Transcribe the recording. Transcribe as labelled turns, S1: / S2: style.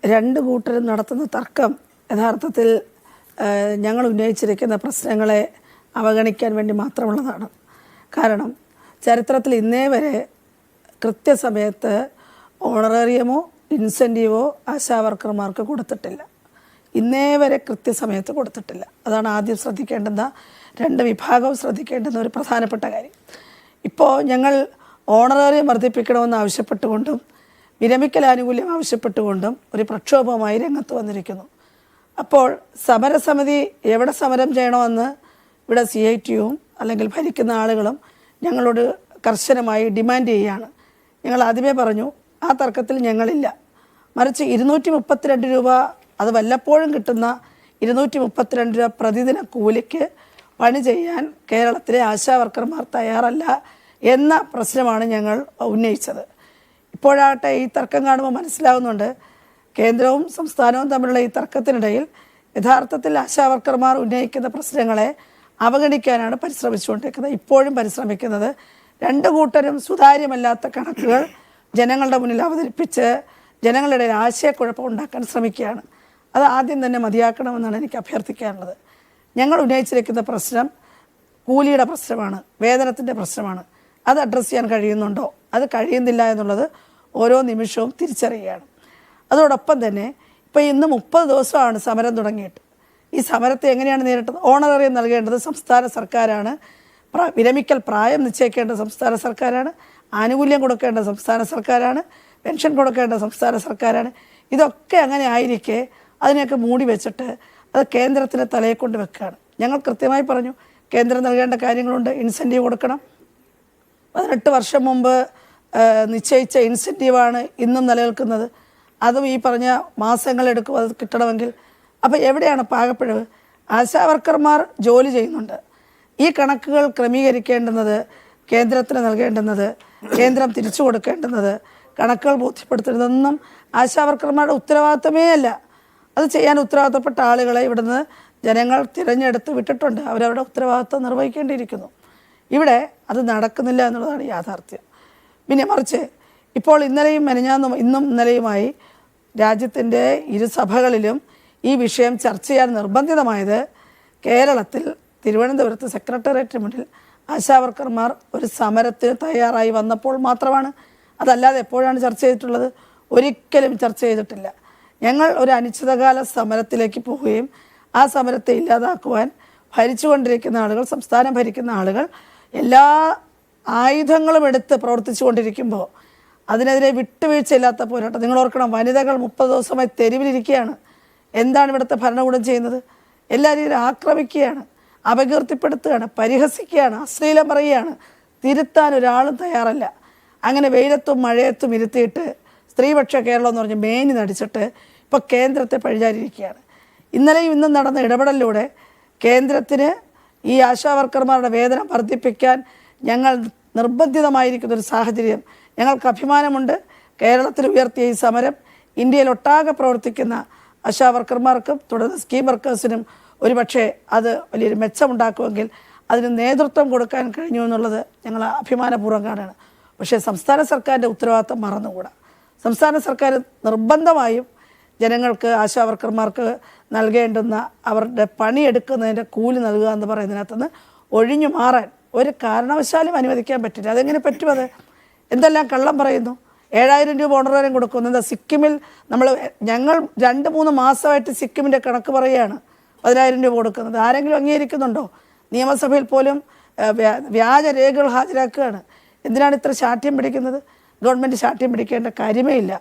S1: രണ്ട് കൂട്ടരും നടത്തുന്ന തർക്കം യഥാർത്ഥത്തിൽ ഞങ്ങൾ ഉന്നയിച്ചിരിക്കുന്ന പ്രശ്നങ്ങളെ അവഗണിക്കാൻ വേണ്ടി മാത്രമുള്ളതാണ്. കാരണം ചരിത്രത്തിൽ ഇന്നേ വരെ കൃത്യസമയത്ത് ഓണറേറിയമോ ഇൻസെൻറ്റീവോ ആശാവർക്കർമാർക്ക് കൊടുത്തിട്ടില്ല. ഇന്നേ വരെ കൃത്യസമയത്ത് കൊടുത്തിട്ടില്ല. അതാണ് ആദ്യം ശ്രദ്ധിക്കേണ്ടുന്ന, രണ്ട് വിഭാഗവും ശ്രദ്ധിക്കേണ്ടുന്ന ഒരു പ്രധാനപ്പെട്ട കാര്യം. ഇപ്പോൾ ഞങ്ങൾ ഓണറേറിയം വർദ്ധിപ്പിക്കണമെന്ന് ആവശ്യപ്പെട്ടുകൊണ്ടും വിരമിക്കൽ ആനുകൂല്യം ആവശ്യപ്പെട്ടുകൊണ്ടും ഒരു പ്രക്ഷോഭവുമായി രംഗത്ത് വന്നിരിക്കുന്നു. അപ്പോൾ സമരസമിതി എവിടെ സമരം ചെയ്യണമെന്ന് ഇവിടെ CITUവും അല്ലെങ്കിൽ ഭരിക്കുന്ന ആളുകളും ഞങ്ങളോട് കർശനമായി ഡിമാൻഡ് ചെയ്യുകയാണ്. ഞങ്ങൾ ആദ്യമേ പറഞ്ഞു, ആ തർക്കത്തിൽ ഞങ്ങളില്ല. മറിച്ച് 232 രൂപ, അത് വല്ലപ്പോഴും കിട്ടുന്ന 232 രൂപ പ്രതിദിന കൂലിക്ക് പണി ചെയ്യാൻ കേരളത്തിലെ ആശാവർക്കർമാർ തയ്യാറല്ല എന്ന പ്രശ്നമാണ് ഞങ്ങൾ ഉന്നയിച്ചത്. ഇപ്പോഴാകട്ടെ ഈ തർക്കം കാണുമ്പോൾ മനസ്സിലാവുന്നുണ്ട്, കേന്ദ്രവും സംസ്ഥാനവും തമ്മിലുള്ള ഈ തർക്കത്തിനിടയിൽ യഥാർത്ഥത്തിൽ ആശാവർക്കർമാർ ഉന്നയിക്കുന്ന പ്രശ്നങ്ങളെ അവഗണിക്കാനാണ് പരിശ്രമിച്ചുകൊണ്ടിരിക്കുന്നത്. ഇപ്പോഴും പരിശ്രമിക്കുന്നത് രണ്ട് കൂട്ടരും സുതാര്യമല്ലാത്ത കണക്കുകൾ ജനങ്ങളുടെ മുന്നിൽ അവതരിപ്പിച്ച് ജനങ്ങളുടെ ആശയക്കുഴപ്പം ഉണ്ടാക്കാൻ ശ്രമിക്കുകയാണ്. അത് ആദ്യം തന്നെ മതിയാക്കണമെന്നാണ് എനിക്ക് അഭ്യർത്ഥിക്കാനുള്ളത്. ഞങ്ങൾ ഉന്നയിച്ചിരിക്കുന്ന പ്രശ്നം കൂലിയുടെ പ്രശ്നമാണ്, വേതനത്തിൻ്റെ പ്രശ്നമാണ്. അത് അഡ്രസ്സ് ചെയ്യാൻ കഴിയുന്നുണ്ടോ? അത് കഴിയുന്നില്ല എന്നുള്ളത് ഓരോ നിമിഷവും തിരിച്ചറിയുകയാണ്. അതോടൊപ്പം തന്നെ ഇപ്പോൾ ഇന്ന് 30 ദിവസമാണ് സമരം തുടങ്ങിയിട്ട്. ഈ സമരത്തെ എങ്ങനെയാണ് നേരിട്ടത്? ഓണറേറിയം നൽകേണ്ടത് സംസ്ഥാന സർക്കാരാണ്, വിരമിക്കൽ പ്രായം നിശ്ചയിക്കേണ്ടത് സംസ്ഥാന സർക്കാരാണ്, ആനുകൂല്യം കൊടുക്കേണ്ടത് സംസ്ഥാന സർക്കാരാണ്, പെൻഷൻ കൊടുക്കേണ്ടത് സംസ്ഥാന സർക്കാരാണ്. ഇതൊക്കെ അങ്ങനെ ആയിരിക്കെ അതിനെയൊക്കെ മൂടി വെച്ചിട്ട് അത് കേന്ദ്രത്തിൻ്റെ തലയെ കൊണ്ട് വെക്കുകയാണ്. ഞങ്ങൾ കൃത്യമായി പറഞ്ഞു, കേന്ദ്രം നൽകേണ്ട കാര്യങ്ങളുണ്ട്. ഇൻസെൻറ്റീവ് കൊടുക്കണം. 18 വർഷം മുമ്പ് നിശ്ചയിച്ച ഇൻസെൻറ്റീവാണ് ഇന്നും നിലനിൽക്കുന്നത്. അതും ഈ പറഞ്ഞ മാസങ്ങളെടുക്കും അത് കിട്ടണമെങ്കിൽ. അപ്പോൾ എവിടെയാണ് പാകപ്പിഴവ്? ആശാവർക്കർമാർ ജോലി ചെയ്യുന്നുണ്ട്. ഈ കണക്കുകൾ ക്രമീകരിക്കേണ്ടുന്നത്, കേന്ദ്രത്തിന് നൽകേണ്ടുന്നത്, കേന്ദ്രം തിരിച്ചു കൊടുക്കേണ്ടുന്നത്, കണക്കുകൾ ബോധ്യപ്പെടുത്തുന്നതൊന്നും ആശാവർക്കർമാരുടെ ഉത്തരവാദിത്തമേ അല്ല. അത് ചെയ്യാൻ ഉത്തരവാദിത്തപ്പെട്ട ആളുകളെ ഇവിടുന്ന് ജനങ്ങൾ തിരഞ്ഞെടുത്ത് വിട്ടിട്ടുണ്ട്. അവരവരുടെ ഉത്തരവാദിത്തം നിർവഹിക്കേണ്ടിയിരിക്കുന്നു. ഇവിടെ അത് നടക്കുന്നില്ല എന്നുള്ളതാണ് യാഥാർത്ഥ്യം. പിന്നെ മറിച്ച് ഇപ്പോൾ ഇന്നലെയും ഇന്നും ഇന്നലെയുമായി രാജ്യത്തിൻ്റെ ഇരുസഭകളിലും ഈ വിഷയം ചർച്ച ചെയ്യാൻ നിർബന്ധിതമായത് കേരളത്തിൽ തിരുവനന്തപുരത്ത് സെക്രട്ടേറിയറ്റിന് മുന്നിൽ ആശാവർക്കർമാർ ഒരു സമരത്തിന് തയ്യാറായി വന്നപ്പോൾ മാത്രമാണ്. അതല്ലാതെ എപ്പോഴാണ് ചർച്ച ചെയ്തിട്ടുള്ളത്? ഒരിക്കലും ചർച്ച ചെയ്തിട്ടില്ല. ഞങ്ങൾ ഒരു അനിശ്ചിതകാല സമരത്തിലേക്ക് പോവുകയും ആ സമരത്തെ ഇല്ലാതാക്കുവാൻ ഭരിച്ചുകൊണ്ടിരിക്കുന്ന ആളുകൾ, സംസ്ഥാനം ഭരിക്കുന്ന ആളുകൾ എല്ലാ ആയുധങ്ങളും എടുത്ത് പ്രവർത്തിച്ചു കൊണ്ടിരിക്കുമ്പോൾ അതിനെതിരെ വിട്ടുവീഴ്ചയില്ലാത്ത പോരാട്ടം. നിങ്ങൾ ഓർക്കണം, വനിതകൾ 30 ദിവസമായി തെരുവിലിരിക്കുകയാണ്. എന്താണ് ഇവിടുത്തെ ഭരണകൂടം ചെയ്യുന്നത്? എല്ലാവരെയും ആക്രമിക്കുകയാണ്, അപകീർത്തിപ്പെടുത്തുകയാണ്, പരിഹസിക്കുകയാണ്, അശ്ലീലം പറയുകയാണ്. തിരുത്താൻ ഒരാളും തയ്യാറല്ല. അങ്ങനെ വെയിലത്തും മഴയത്തും ഇരുത്തിയിട്ട് സ്ത്രീപക്ഷ കേരളം എന്ന് പറഞ്ഞ് മേനി നടിച്ചിട്ട് ഇപ്പോൾ കേന്ദ്രത്തെ പഴിചാരിയിരിക്കുകയാണ്. ഇന്നലെയും ഇന്നും നടന്ന ഇടപെടലിലൂടെ കേന്ദ്രത്തിന് ഈ ആശാവർക്കർമാരുടെ വേതനം വർദ്ധിപ്പിക്കാൻ ഞങ്ങൾ നിർബന്ധിതമായിരിക്കുന്നൊരു സാഹചര്യം ഞങ്ങൾക്ക് അഭിമാനമുണ്ട്. കേരളത്തിൽ ഉയർത്തിയ ഈ സമരം ഇന്ത്യയിലൊട്ടാകെ പ്രവർത്തിക്കുന്ന ആശാവർക്കർമാർക്കും തുടർന്ന് സ്കീം വർക്കേഴ്സിനും ഒരുപക്ഷെ അത് വലിയൊരു മെച്ചമുണ്ടാക്കുമെങ്കിൽ അതിന് നേതൃത്വം കൊടുക്കാൻ കഴിഞ്ഞു എന്നുള്ളത് ഞങ്ങൾ അഭിമാനപൂർവ്വം കാണുകയാണ്. പക്ഷേ സംസ്ഥാന സർക്കാരിൻ്റെ ഉത്തരവാദിത്തം മറന്നുകൂടാ. സംസ്ഥാന സർക്കാർ നിർബന്ധമായും ജനങ്ങൾക്ക്, ആശാവർക്കർമാർക്ക് നൽകേണ്ടുന്ന അവരുടെ പണിയെടുക്കുന്നതിൻ്റെ കൂലി നൽകുക എന്ന് പറയുന്നതിനകത്തുനിന്ന് ഒഴിഞ്ഞു മാറാൻ ഒരു കാരണവശാലും അനുവദിക്കാൻ പറ്റില്ല. അതെങ്ങനെ പറ്റും? അത് എന്തെല്ലാം കള്ളം പറയുന്നു. 7000 രൂപ ഓണറേറിയം കൊടുക്കുന്നു. എന്താ സിക്കിമിൽ ഞങ്ങൾ 2-3 മാസമായിട്ട് സിക്കിമിൻ്റെ കണക്ക് പറയുകയാണ് 10,000 രൂപ കൊടുക്കുന്നത്. ആരെങ്കിലും അംഗീകരിക്കുന്നുണ്ടോ? നിയമസഭയിൽ പോലും വ്യാജ രേഖകൾ ഹാജരാക്കുകയാണ്. എന്തിനാണ് ഇത്ര ശാഠ്യം പിടിക്കുന്നത്? ഗവൺമെൻറ് ശാഠ്യം പിടിക്കേണ്ട കാര്യമേ ഇല്ല.